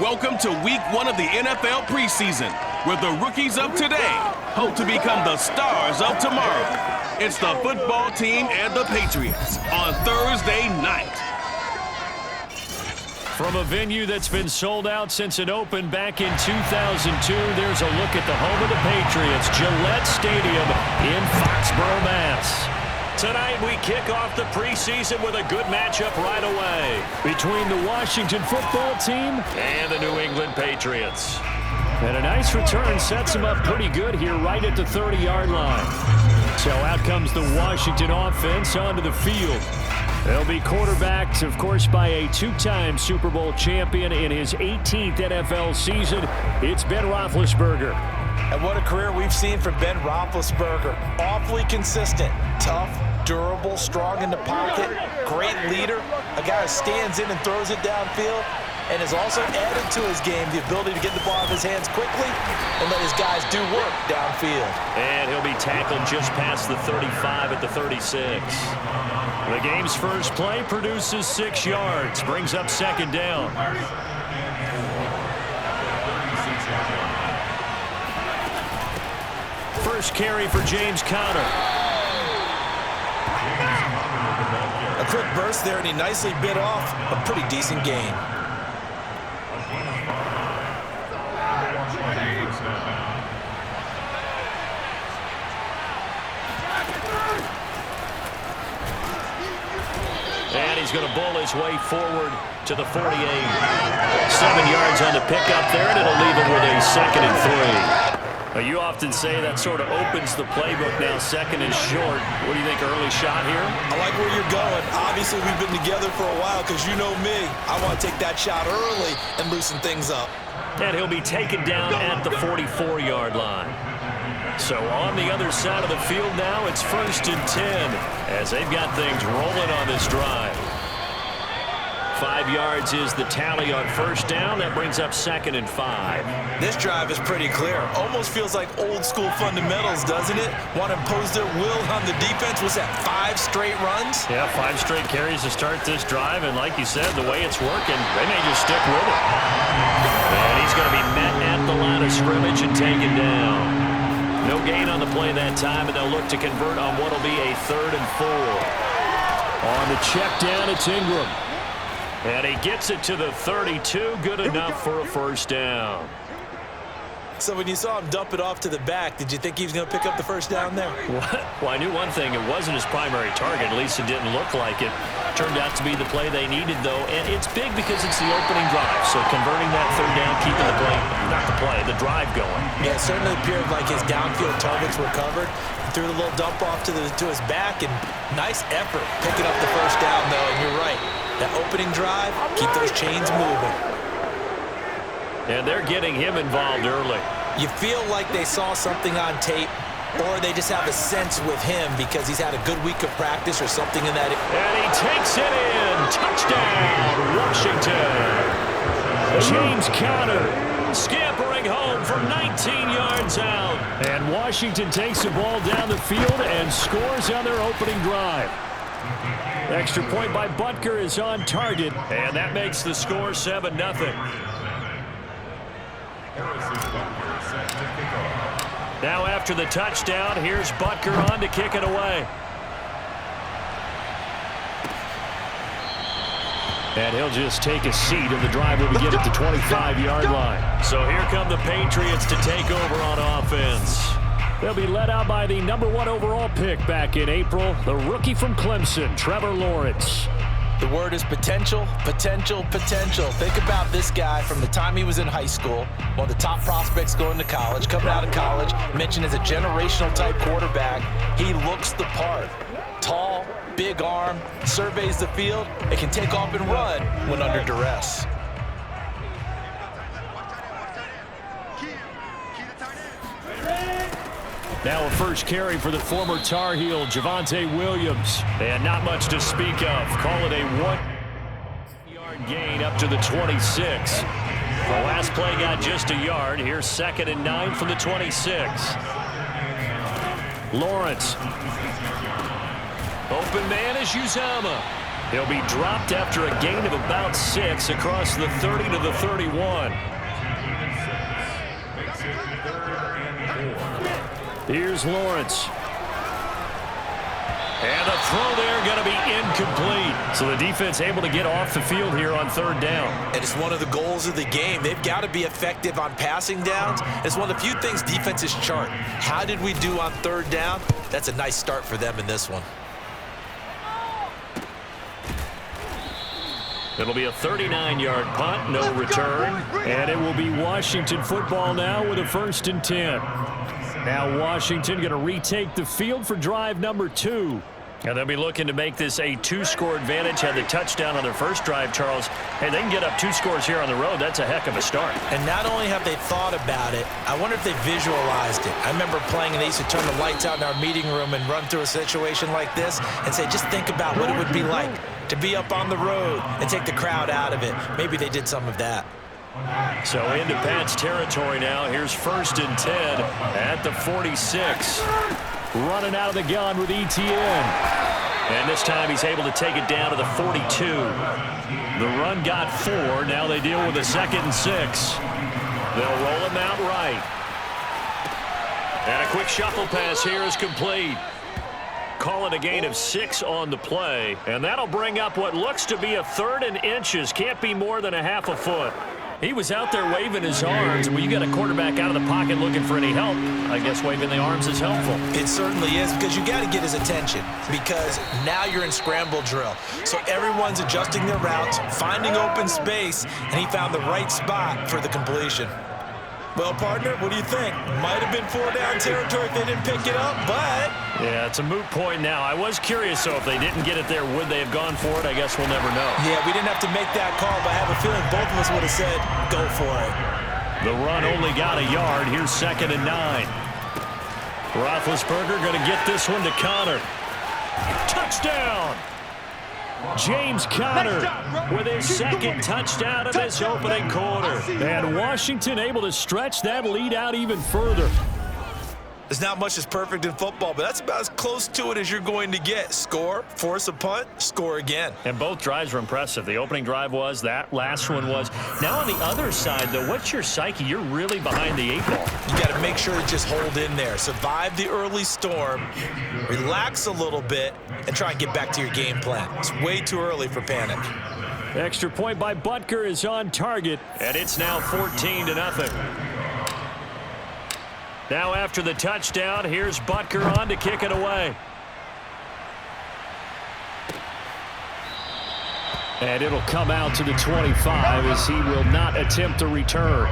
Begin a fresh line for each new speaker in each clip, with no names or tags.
Welcome to week 1 of the NFL preseason, where the rookies of today hope to become the stars of tomorrow. It's the football team and the Patriots on Thursday night.
From a venue that's been sold out since it opened back in 2002, there's a look at the home of the Patriots, Gillette Stadium in Foxborough, Mass. Tonight we kick off the preseason with a good matchup right away between the Washington football team and the New England Patriots. And a nice return sets them up pretty good here right at the 30-yard line. So out comes the Washington offense onto the field. They'll be quarterbacked, of course, by a two-time Super Bowl champion in his 18th NFL season. It's Ben Roethlisberger.
And what a career we've seen from Ben Roethlisberger. Awfully consistent, tough, durable, strong in the pocket, great leader, a guy who stands in and throws it downfield, and has also added to his game the ability to get the ball out of his hands quickly and let his guys do work downfield.
And he'll be tackled just past the 35 at the 36. The game's first play produces 6 yards, brings up second down. First carry for James Conner.
A quick burst there, and he nicely bit off a pretty decent gain.
And he's going to bull his way forward to the 48. 7 yards on the pickup there, and it'll leave him with a 2nd and 3. You often say that sort of opens the playbook now, 2nd and short. What do you think, early shot here?
I like where you're going. Obviously, we've been together for a while because you know me. I want to take that shot early and loosen things up.
And he'll be taken down at the 44-yard line. So on the other side of the field now, it's 1st and 10 as they've got things rolling on this drive. 5 yards is the tally on first down. That brings up 2nd and 5.
This drive is pretty clear. Almost feels like old school fundamentals, doesn't it? Want to impose their will on the defense. Was that 5 straight runs?
Yeah, 5 straight carries to start this drive. And like you said, the way it's working, they may just stick with it. And he's going to be met at the line of scrimmage and taken down. No gain on the play that time, and they'll look to convert on what will be a 3rd and 4. On the check down, it's Ingram. And he gets it to the 32. Good enough for a first down.
So when you saw him dump it off to the back, did you think he was going to pick up the first down there?
Well, I knew one thing. It wasn't his primary target. At least it didn't look like it. Turned out to be the play they needed, though. And it's big because it's the opening drive. So converting that 3rd down, keeping the play, not the play, the drive going.
Yeah, it certainly appeared like his downfield targets were covered. Threw the little dump off to his back, and nice effort picking up the first down, though. And you're right. That opening drive, keep those chains moving.
And they're getting him involved early.
You feel like they saw something on tape, or they just have a sense with him because he's had a good week of practice or something in that.
And he takes it in. Touchdown, Washington. James Conner scampering home from 19 yards out. And Washington takes the ball down the field and scores on their opening drive. Extra point by Butker is on target, and that makes the score 7-0. Now after the touchdown, here's Butker on to kick it away. And he'll just take a seat, and the drive will begin at the 25-yard line. So here come the Patriots to take over on offense. They'll be led out by the #1 overall pick back in April, the rookie from Clemson, Trevor Lawrence.
The word is potential, potential, potential. Think about this guy from the time he was in high school, one of the top prospects going to college, coming out of college, mentioned as a generational type quarterback. He looks the part. Tall, big arm, surveys the field, and can take off and run when under duress.
Now a first carry for the former Tar Heel, Javonte Williams. And not much to speak of. Call it a 1-yard gain up to the 26. The last play got just a yard. Here's 2nd and 9 from the 26. Lawrence. Open man is Uzama. He'll be dropped after a gain of about 6 across the 30 to the 31. Here's Lawrence. And the throw there going to be incomplete. So the defense able to get off the field here on 3rd down.
And it's one of the goals of the game. They've got to be effective on passing downs. It's one of the few things defenses chart. How did we do on 3rd down? That's a nice start for them in this one.
It'll be a 39-yard punt, no return. And it will be Washington football now with a 1st and 10. Now Washington going to retake the field for drive number 2. And they'll be looking to make this a 2-score advantage. Had the touchdown on their first drive, Charles. Hey, they can get up 2 scores here on the road. That's a heck of a start.
And not only have they thought about it, I wonder if they visualized it. I remember playing and they used to turn the lights out in our meeting room and run through a situation like this and say, just think about what it would be like to be up on the road and take the crowd out of it. Maybe they did some of that.
So into Pat's territory now. Here's 1st and 10 at the 46. Running out of the gun with Etienne. And this time he's able to take it down to the 42. The run got 4. Now they deal with a 2nd and 6. They'll roll him out right. And a quick shuffle pass here is complete. Calling a gain of 6 on the play. And that'll bring up what looks to be a 3rd and inches. Can't be more than a half a foot. He was out there waving his arms. When you got a quarterback out of the pocket looking for any help, I guess waving the arms is helpful.
It certainly is, because you got to get his attention, because now you're in scramble drill. So everyone's adjusting their routes, finding open space, and he found the right spot for the completion. Well, partner, what do you think? Might have been 4-down territory if they didn't pick it up, but...
Yeah, it's a moot point now. I was curious, though, if they didn't get it there, would they have gone for it? I guess we'll never know.
Yeah, we didn't have to make that call, but I have a feeling both of us would have said, go for it.
The run only got a yard. Here's 2nd and 9. Roethlisberger going to get this one to Connor. Touchdown! James Conner with his 2nd touchdown of this opening quarter. And Washington able to stretch that lead out even further.
There's not much that's perfect in football, but that's about as close to it as you're going to get. Score, force a punt, score again.
And both drives were impressive. The opening drive was, that last one was. Now on the other side, though, what's your psyche? You're really behind the 8 ball.
You got to make sure to just hold in there. Survive the early storm, relax a little bit, and try and get back to your game plan. It's way too early for panic.
Extra point by Butker is on target, and it's now 14-0. Now after the touchdown, here's Butker on to kick it away. And it'll come out to the 25 as he will not attempt a return.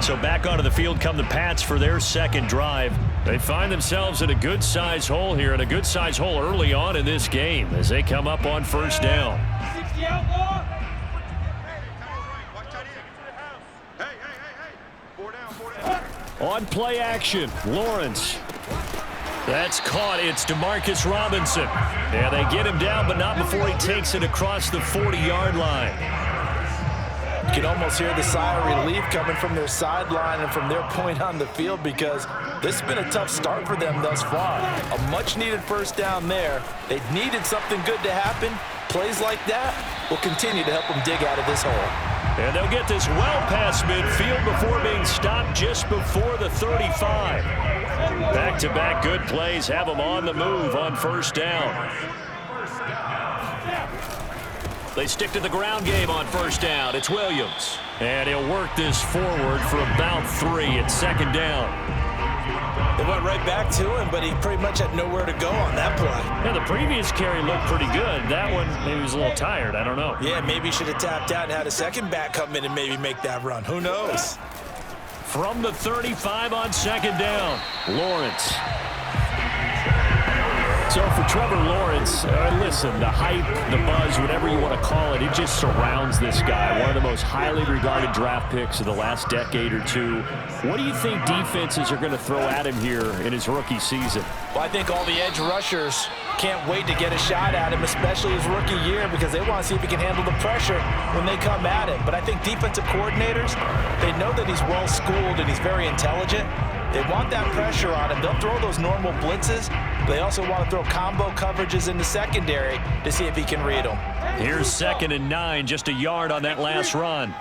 So back onto the field come the Pats for their 2nd drive. They find themselves in a good-sized hole here, and a good-sized hole early on in this game as they come up on 1st down. On play action, Lawrence. That's caught. It's Demarcus Robinson. Yeah, they get him down, but not before he takes it across the 40-yard line.
You can almost hear the sigh of relief coming from their sideline and from their point on the field, because this has been a tough start for them thus far. A much-needed 1st down there. They needed something good to happen. Plays like that will continue to help them dig out of this hole.
And they'll get this well past midfield before being stopped just before the 35. Back-to-back good plays have them on the move on 1st down. They stick to the ground game on 1st down. It's Williams. And he'll work this forward for about 3 at 2nd down.
They went right back to him, but he pretty much had nowhere to go on that play.
Yeah, the previous carry looked pretty good. That one, maybe he was a little tired. I don't know.
Yeah, maybe he should have tapped out and had a second back come in and maybe make that run. Who knows?
From the 35 on 2nd down, Lawrence. So for Trevor Lawrence, listen, the hype, the buzz, whatever you want to call it, it just surrounds this guy. One of the most highly regarded draft picks of the last decade or two. What do you think defenses are going to throw at him here in his rookie season?
Well, I think all the edge rushers can't wait to get a shot at him, especially his rookie year, because they want to see if he can handle the pressure when they come at him. But I think defensive coordinators, they know that he's well-schooled and he's very intelligent. They want that pressure on him. They'll throw those normal blitzes, but they also want to throw combo coverages in the secondary to see if he can read them.
Here's 2nd and 9, just a yard on that last run.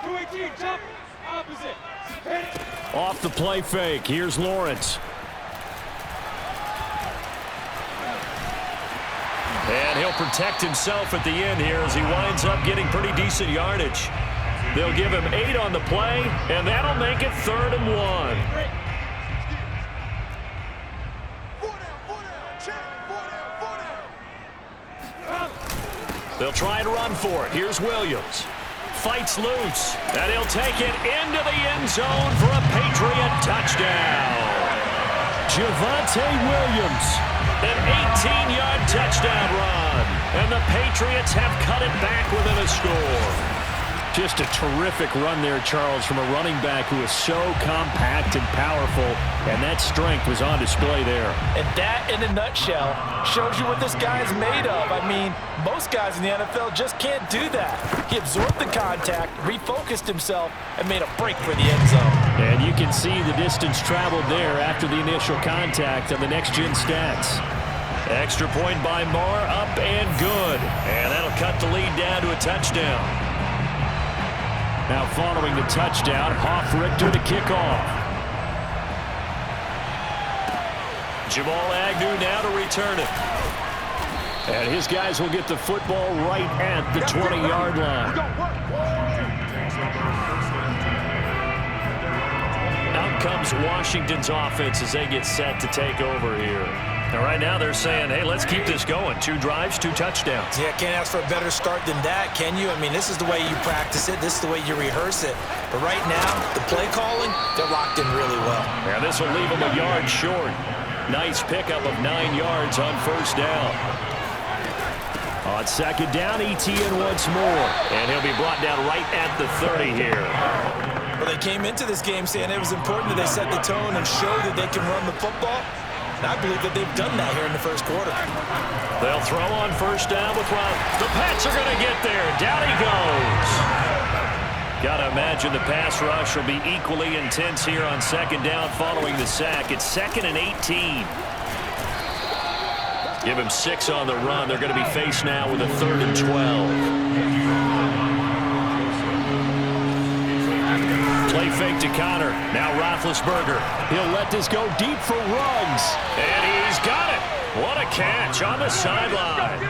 Off the play fake, here's Lawrence. And he'll protect himself at the end here as he winds up getting pretty decent yardage. They'll give him 8 on the play, and that'll make it 3rd and 1. They'll try and run for it. Here's Williams. Fights loose, and he'll take it into the end zone for a Patriot touchdown. Javonte Williams, an 18-yard touchdown run, and the Patriots have cut it back within a score. Just a terrific run there, Charles, from a running back who is so compact and powerful, and that strength was on display there.
And that, in a nutshell, shows you what this guy is made of. I mean, most guys in the NFL just can't do that. He absorbed the contact, refocused himself, and made a break for the end zone.
And you can see the distance traveled there after the initial contact on the next-gen stats. Extra point by Marr, up and good. And that'll cut the lead down to a touchdown. Now following the touchdown, Hoff-Richter to kick off. Jamal Agnew now to return it. And his guys will get the football right at the 20-yard line. Out comes Washington's offense as they get set to take over here. And right now they're saying, hey, let's keep this going. 2 drives, 2 touchdowns.
Yeah, can't ask for a better start than that, can you? I mean, this is the way you practice it. This is the way you rehearse it. But right now, the play calling, they're locked in really well.
Yeah, this will leave them a yard short. Nice pickup of 9 yards on 1st down. On 2nd down, ETN once more. And he'll be brought down right at the 30 here.
Well, they came into this game saying it was important that they set the tone and show that they can run the football. And I believe that they've done that here in the first quarter.
They'll throw on 1st down with Ryan. The Pats are going to get there. Down he goes. Got to imagine the pass rush will be equally intense here on 2nd down following the sack. It's 2nd and 18. Give him 6 on the run. They're going to be faced now with a 3rd and 12. Play fake to Connor. Now Roethlisberger. He'll let this go deep for Ruggs. And he's got it. What a catch on the sideline.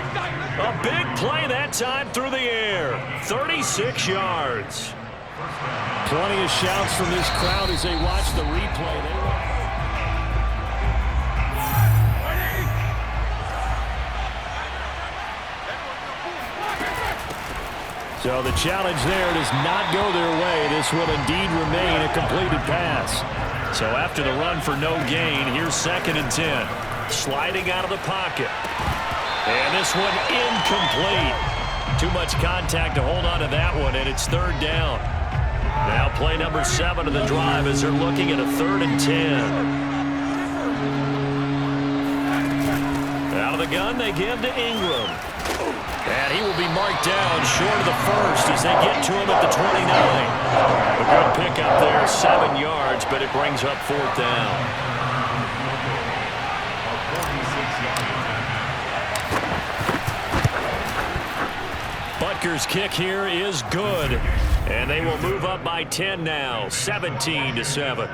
A big play that time through the air. 36 yards. Plenty of shouts from this crowd as they watch the replay. So the challenge there does not go their way. This will indeed remain a completed pass. So after the run for no gain, here's 2nd and 10. Sliding out of the pocket. And this one incomplete. Too much contact to hold on to that one, and it's 3rd down. Now play number 7 of the drive as they're looking at a 3rd and 10. Out of the gun, they give to Ingram. And he will be marked down short of the 1st as they get to him at the 29. A good pickup there, 7 yards, but it brings up 4th down. Butker's kick here is good. And they will move up by 10 now, 17-7.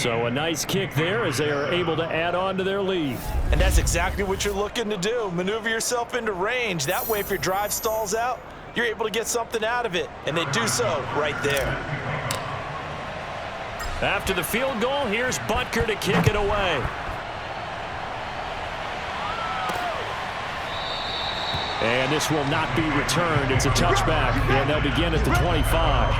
So a nice kick there as they are able to add on to their lead.
And that's exactly what you're looking to do. Maneuver yourself into range. That way, if your drive stalls out, you're able to get something out of it. And they do so right there.
After the field goal, here's Butker to kick it away. And this will not be returned. It's a touchback, and they'll begin at the 25.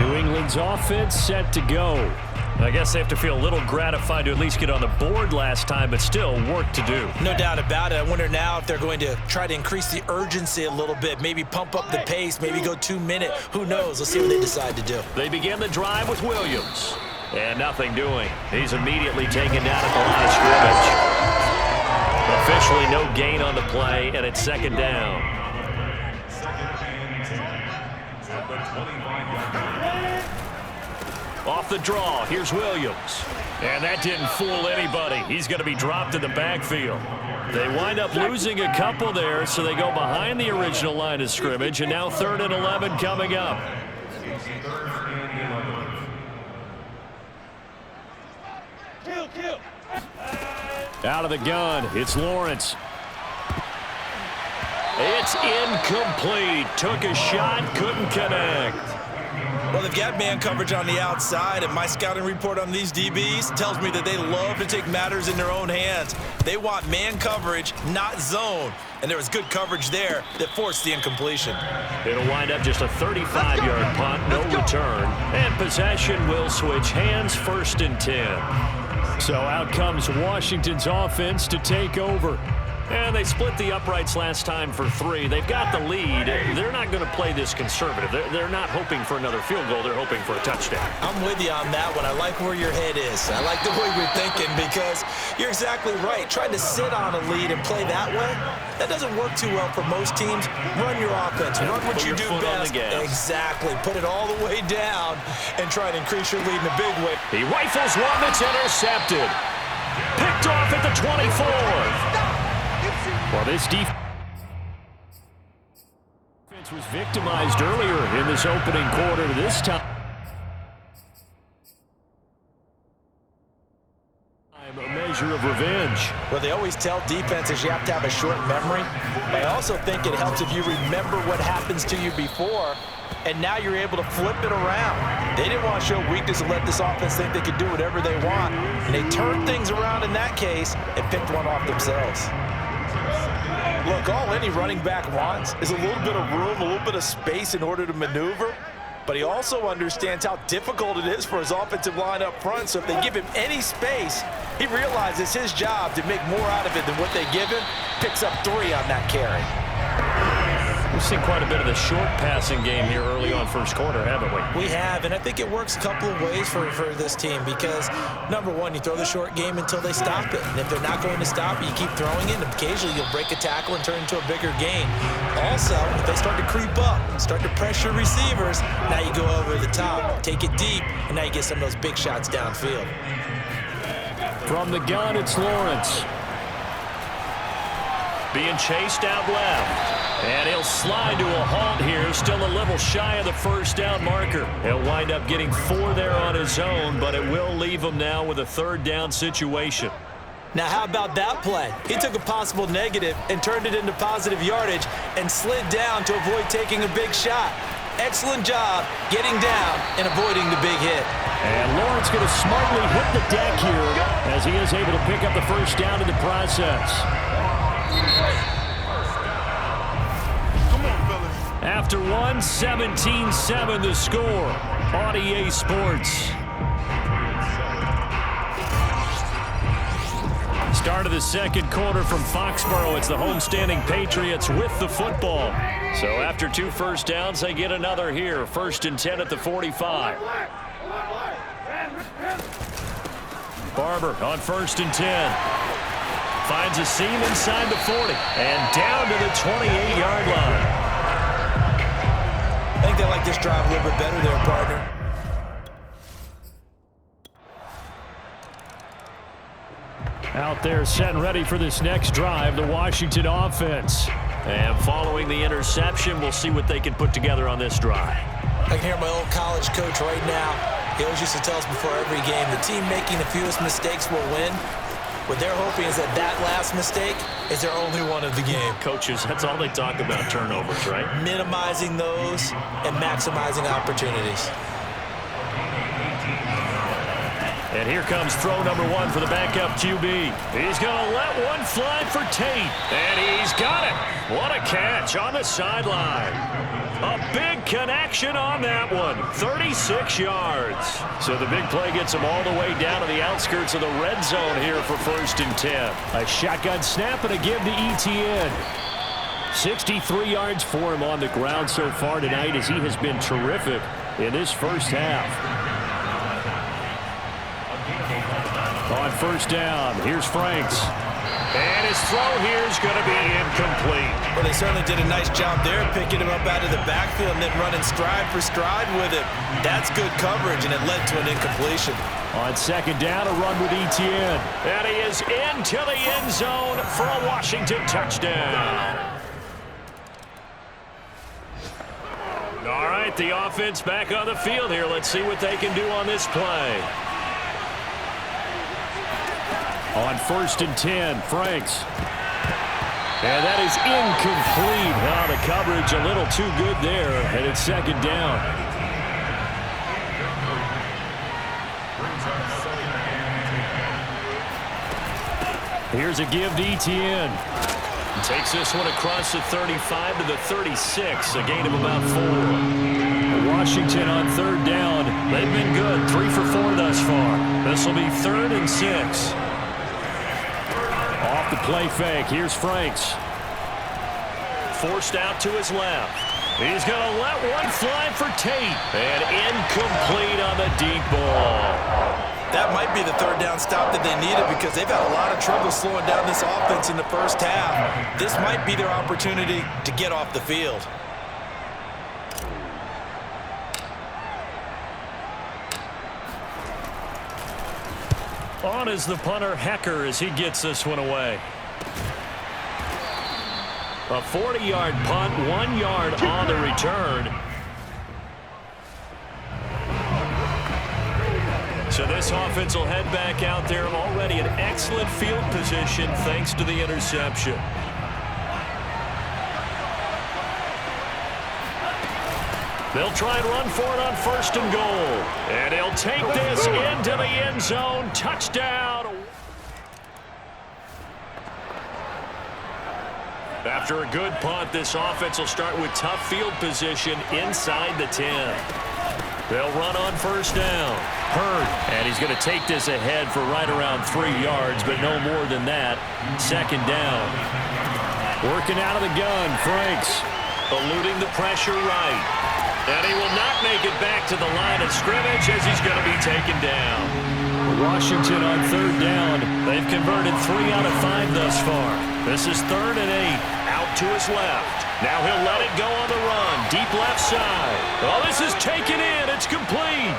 New England's offense set to go. I guess they have to feel a little gratified to at least get on the board last time, but still work to do.
No doubt about it. I wonder now if they're going to try to increase the urgency a little bit, maybe pump up the pace, maybe go 2-minute. Who knows? Let's see what they decide to do.
They begin the drive with Williams. And nothing doing. He's immediately taken down at the line of scrimmage. Officially no gain on the play, and it's 2nd down. Off the draw, here's Williams. And that didn't fool anybody. He's going to be dropped in the backfield. They wind up losing a couple there, so they go behind the original line of scrimmage, and now 3rd and 11 coming up. Out of the gun, it's Lawrence. It's incomplete. Took a shot, couldn't connect.
Well, they've got man coverage on the outside, and my scouting report on these DBs tells me that they love to take matters in their own hands. They want man coverage, not zone. And there was good coverage there that forced the incompletion.
It'll wind up just a 35-yard punt, no return. And possession will switch hands, 1st and 10. So out comes Washington's offense to take over. And they split the uprights last time for 3. They've got the lead. They're not going to play this conservative. They're not hoping for another field goal. They're hoping for a touchdown.
I'm with you on that one. I like where your head is. I like the way we're thinking because you're exactly right. Trying to sit on a lead and play that way, that doesn't work too well for most teams. Run your offense. Run what you do best. Exactly. Put it all the way down and try and increase your lead in a big way.
He rifles one that's intercepted. Picked off at the 24. Well, this defense was victimized earlier in this opening quarter. This time, a measure of revenge.
Well, they always tell defenses you have to have a short memory. But I also think it helps if you remember what happens to you before, and now you're able to flip it around. They didn't want to show weakness and let this offense think they could do whatever they want. And they turned things around in that case and picked one off themselves. Look, all any running back wants is a little bit of room, a little bit of space in order to maneuver. But he also understands how difficult it is for his offensive line up front. So if they give him any space, he realizes his job to make more out of it than what they give him. Picks up 3 on that carry.
We've seen quite a bit of the short passing game here early on first quarter, haven't we?
We have, and I think it works a couple of ways for this team because, number one, you throw the short game until they stop it. And if they're not going to stop it, you keep throwing it, and occasionally you'll break a tackle and turn it into a bigger gain. Also, if they start to creep up, start to pressure receivers, now you go over the top, take it deep, and now you get some of those big shots downfield.
From the gun, it's Lawrence. Being chased out left. And he'll slide to a halt here, still a little shy of the first down marker. He'll wind up getting 4 there on his own, but it will leave him now with a 3rd down situation.
Now, how about that play? He took a possible negative and turned it into positive yardage and slid down to avoid taking a big shot. Excellent job getting down and avoiding the big hit.
And Lawrence going to smartly hit the deck here as he is able to pick up the first down in the process. After 17-7 the score on EA Sports. Start of the second quarter from Foxborough. It's the homestanding Patriots with the football. So after 2 first downs, they get another here. 1st and 10 at the 45. Barber on 1st and 10. Finds a seam inside the 40 and down to the 28-yard line.
I think they like this drive a little bit better there, partner.
Out there set and ready for this next drive, the Washington offense. And following the interception, we'll see what they can put together on this drive.
I can hear my old college coach right now. He always used to tell us before every game, the team making the fewest mistakes will win. What they're hoping is that last mistake is their only one of the game.
Coaches, that's all they talk about, turnovers, right?
Minimizing those and maximizing opportunities.
And here comes throw number 1 for the backup QB. He's going to let one fly for Tate. And he's got it. What a catch on the sideline. A big connection on that one. 36 yards. So the big play gets him all the way down to the outskirts of the red zone here for 1st and 10. A shotgun snap and a give to Etienne. 63 yards for him on the ground so far tonight as he has been terrific in this first half. On 1st down, here's Franks. And his throw here is going to be incomplete.
Well, they certainly did a nice job there, picking him up out of the backfield and then running stride for stride with it. That's good coverage, and it led to an incompletion.
On second down, a run with Etienne. And he is into the end zone for a Washington touchdown. All right, the offense back on the field here. Let's see what they can do on this play. On 1st and 10, Franks. And that is incomplete. Now the coverage a little too good there, and it's second down. Here's a give to Etienne. Takes this one across the 35 to the 36, a gain of about 4. Washington on 3rd down. They've been good, 3 for 4 thus far. This will be 3rd and 6. Off the play fake, here's Franks. Forced out to his left. He's going to let one fly for Tate. And incomplete on the deep ball.
That might be the 3rd down stop that they needed because they've had a lot of trouble slowing down this offense in the first half. This might be their opportunity to get off the field.
On is the punter, Hecker, as he gets this one away. A 40-yard punt, 1 yard on the return. So this offense will head back out there, already in excellent field position thanks to the interception. They'll try and run for it on 1st and goal. And he'll take this into the end zone. Touchdown. After a good punt, this offense will start with tough field position inside the 10. They'll run on 1st down. Hurd, and he's going to take this ahead for right around 3 yards, but no more than that. 2nd down. Working out of the gun, Franks. Eluding the pressure right. And he will not make it back to the line of scrimmage as he's going to be taken down. Washington on 3rd down. They've converted 3 out of 5 thus far. This is 3rd and 8. Out to his left. Now he'll let it go on the run. Deep left side. Oh, this is taken in. It's complete.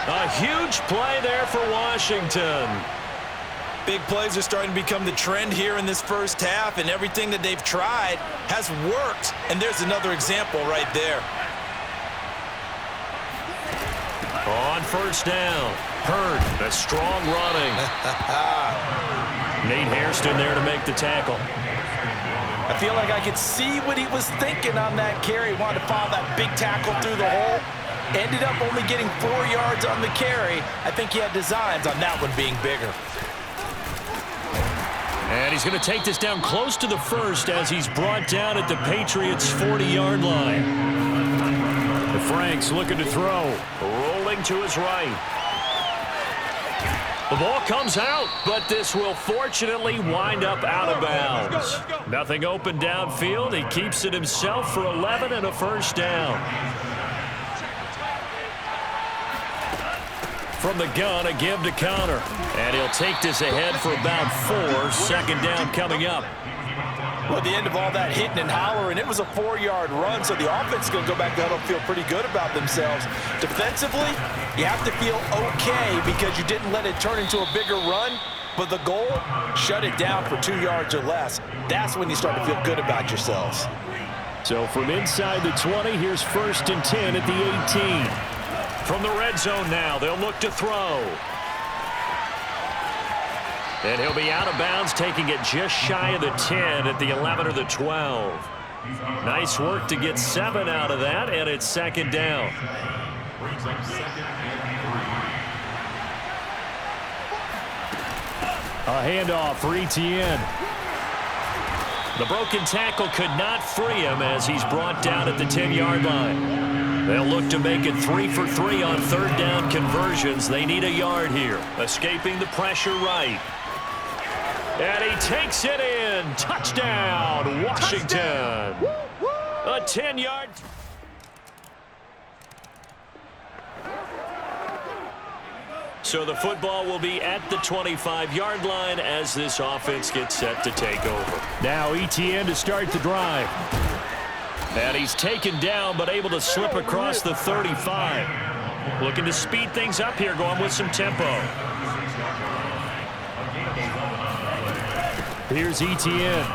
A huge play there for Washington.
Big plays are starting to become the trend here in this first half, and everything that they've tried has worked. And there's another example right there.
On 1st down, Hurd, a strong running. Nate Hairston there to make the tackle.
I feel like I could see what he was thinking on that carry. He wanted to follow that big tackle through the hole. Ended up only getting 4 yards on the carry. I think he had designs on that one being bigger.
And he's going to take this down close to the 1st as he's brought down at the Patriots' 40-yard line. The Franks looking to throw. Rolling to his right. The ball comes out, but this will fortunately wind up out of bounds. Nothing open downfield. He keeps it himself for 11 and a 1st down. From the gun, a give to Connor. And he'll take this ahead for about 4. 2nd down coming up.
Well, at the end of all that hitting and hollering, it was a 4-yard run, so the offense is going to go back to huddle, feel pretty good about themselves. Defensively, you have to feel okay because you didn't let it turn into a bigger run, but the goal, shut it down for 2 yards or less. That's when you start to feel good about yourselves.
So from inside the 20, here's 1st and 10 at the 18. From the red zone now, they'll look to throw. And he'll be out of bounds, taking it just shy of the 10 at the 11 or the 12. Nice work to get 7 out of that, and it's 2nd down. A handoff for Etienne. The broken tackle could not free him as he's brought down at the 10-yard line. They'll look to make it 3 for 3 on 3rd down conversions. They need a yard here. Escaping the pressure right. And he takes it in. Touchdown, Washington. A 10-yard. So the football will be at the 25-yard line as this offense gets set to take over. Now ETN to start the drive. And he's taken down but able to slip across the 35. Looking to speed things up here, going with some tempo. Here's ETN.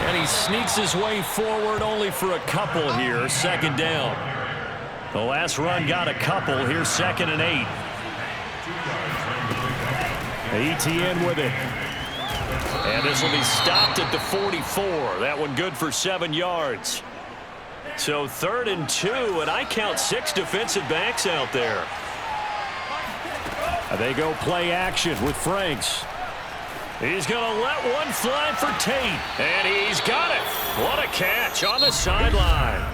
And he sneaks his way forward only for a couple here. Second down. The last run got a couple. Here's 2nd and 8. ETN with it. And this will be stopped at the 44. That one good for 7 yards. So 3rd and 2, and I count 6 defensive backs out there. They go play action with Franks. He's going to let one fly for Tate, and he's got it. What a catch on the sideline.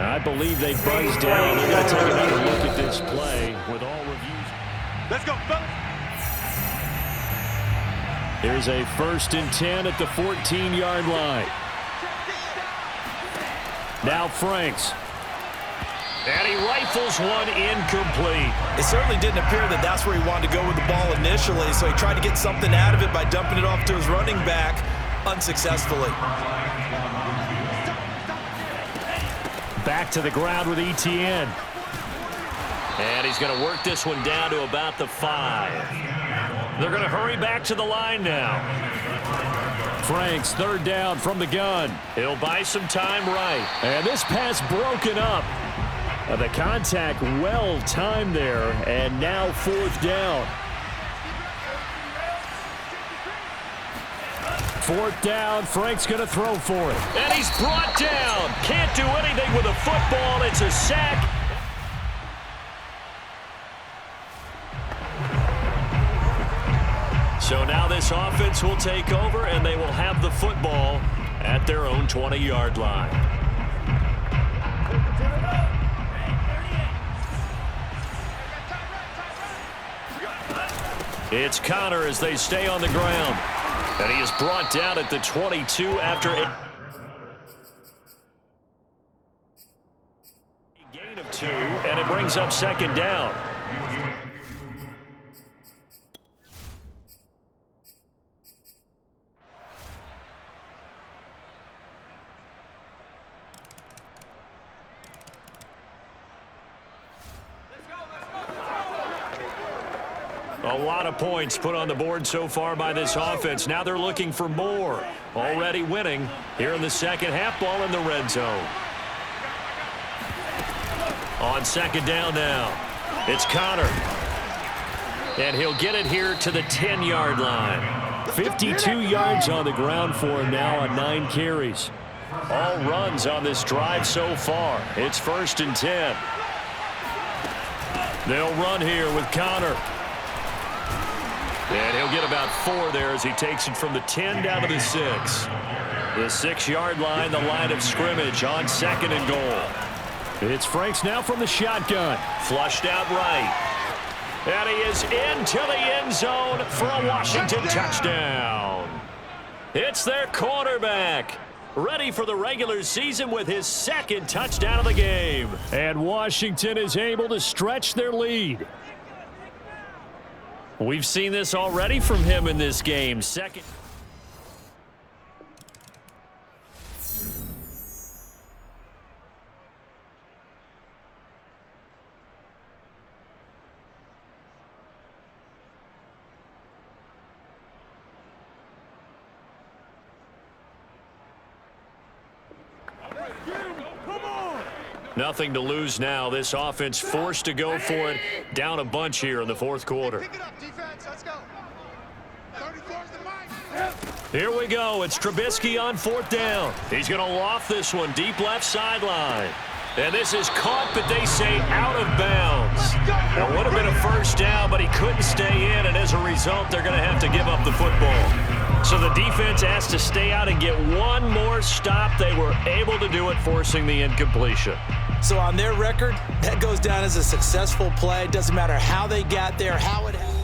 I believe they buzzed down. They're going to take another look at this play with all reviews.
Let's go, fellas.
Here's a 1st and 10 at the 14-yard line. Now Franks. And he rifles one incomplete.
It certainly didn't appear that that's where he wanted to go with the ball initially, so he tried to get something out of it by dumping it off to his running back unsuccessfully.
Back to the ground with ETN. And he's going to work this one down to about the 5. They're going to hurry back to the line now. Franks, 3rd down from the gun. He'll buy some time right. And this pass broken up. The contact well timed there, and now 4th down. 4th down, Frank's going to throw for it. And he's brought down. Can't do anything with a football. It's a sack. So now this offense will take over, and they will have the football at their own 20-yard line. It's Connor as they stay on the ground. And he is brought down at the 22 after a gain of 2, and it brings up 2nd down. A lot of points put on the board so far by this offense. Now they're looking for more. Already winning here in the second half. Ball in the red zone. On 2nd down now, it's Connor. And he'll get it here to the 10-yard line. 52 yards on the ground for him now on 9 carries. All runs on this drive so far. It's 1st and 10. They'll run here with Connor. And he'll get about 4 there as he takes it from the 10 down to the 6. The 6-yard line, the line of scrimmage on 2nd and goal. It's Franks now from the shotgun. Flushed out right. And he is into the end zone for a Washington touchdown. It's their quarterback. Ready for the regular season with his 2nd touchdown of the game. And Washington is able to stretch their lead. We've seen this already from him in this game. 2nd. Nothing to lose now. This offense forced to go for it. Down a bunch here in the 4th quarter.
Pick it up, defense. Let's go. 34's the mic.
Here we go. It's Trubisky on 4th down. He's going to loft this one deep left sideline. And this is caught, but they say out of bounds. It would have been a 1st down, but he couldn't stay in, and as a result, they're going to have to give up the football. So the defense has to stay out and get one more stop. They were able to do it, forcing the incompletion.
So on their record, that goes down as a successful play. It doesn't matter how they got there, how it happened.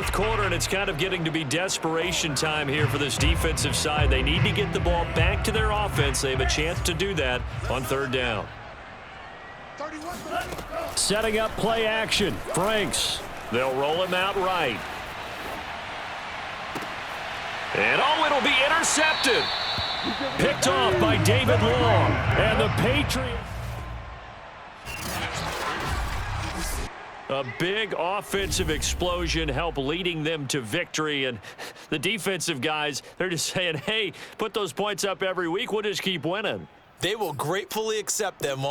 fourth quarter, and it's kind of getting to be desperation time here for this defensive side. They need to get the ball back to their offense. They have a chance to do that on third down. Setting up play action. Franks. They'll roll him out right. And it'll be intercepted. Picked off by David Long. And the Patriots. A big offensive explosion helped leading them to victory. And the defensive guys, they're just saying, hey, put those points up every week. We'll just keep winning.
They will gratefully accept them.